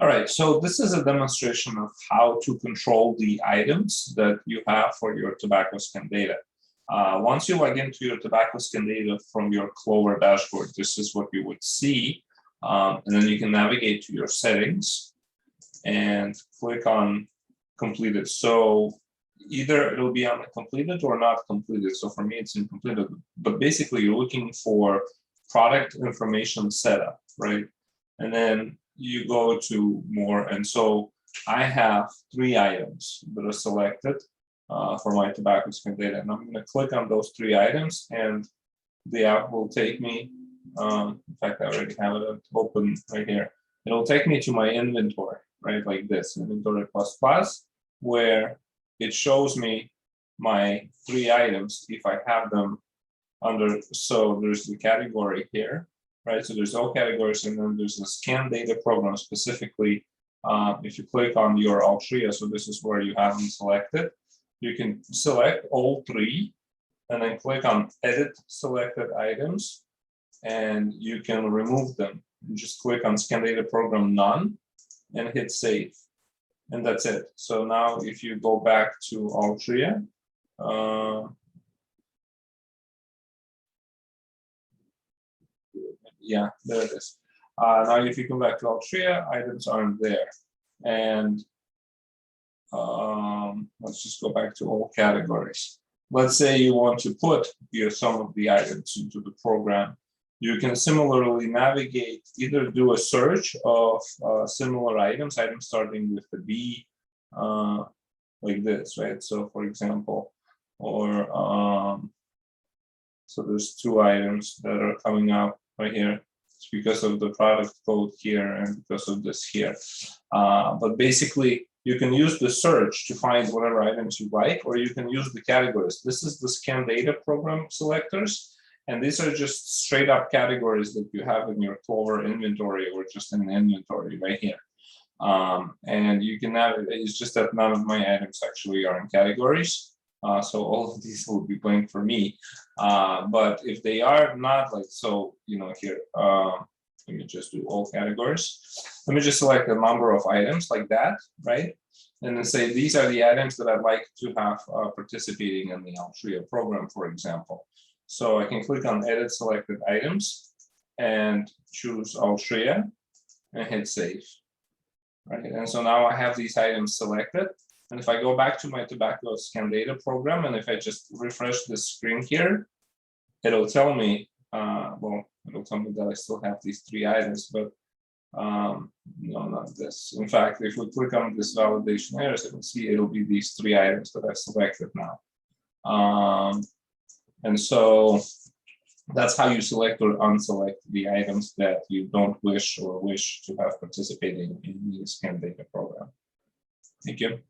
All right, so this is a demonstration of how to control the items that you have for your tobacco scan data. Once you log into your tobacco scan data from your Clover dashboard, this is what you would see. And then you can navigate to your settings and click on completed. So either it'll be on the completed or not completed. So for me, it's in completed. But basically, you're looking for product information setup, right? And then you go to more. And so I have 3 items that are selected for my tobacco scan data. And I'm going to click on those 3 items, and the app will take me. In fact, I already have it open right here. It'll take me to my inventory, right? Like this, inventory plus, where it shows me my 3 items if I have them under. So there's the category here, right? So there's all categories, and then there's the scan data program specifically. If you click on your Altria, so this is where you have them selected, you can select all 3 and then click on edit selected items, and you can remove them. You just click on scan data program none and hit save. And that's it. So now if you go back to Altria, yeah, there it is. Now if you come back to Altria, items aren't there. And let's just go back to all categories. Let's say you want to put some of the items into the program. You can similarly navigate, either do a search of similar items starting with the B, like this, right? So for example, or so there's 2 items that are coming up right here. It's because of the product code here and because of this here. But basically, you can use the search to find whatever items you like, or you can use the categories. This is the scan data program selectors. And these are just straight up categories that you have in your Clover inventory or just in an inventory right here. And you can navigate. It's just that none of my items actually are in categories. So all of these will be blank for me. But if they are not, like, so, here, let me just do all categories. Let me just select a number of items like that, right? And then say, these are the items that I'd like to have participating in the Altria program, for example. So I can click on edit selected items and choose Altria and hit save, right? And so now I have these items selected. And if I go back to my tobacco scan data program, and if I just refresh the screen here, it'll tell me, it'll tell me that I still have these 3 items, but no, not this. In fact, if we click on this validation errors, you can see it'll be these 3 items that I've selected now. And so that's how you select or unselect the items that you don't wish to have participating in the scan data program. Thank you.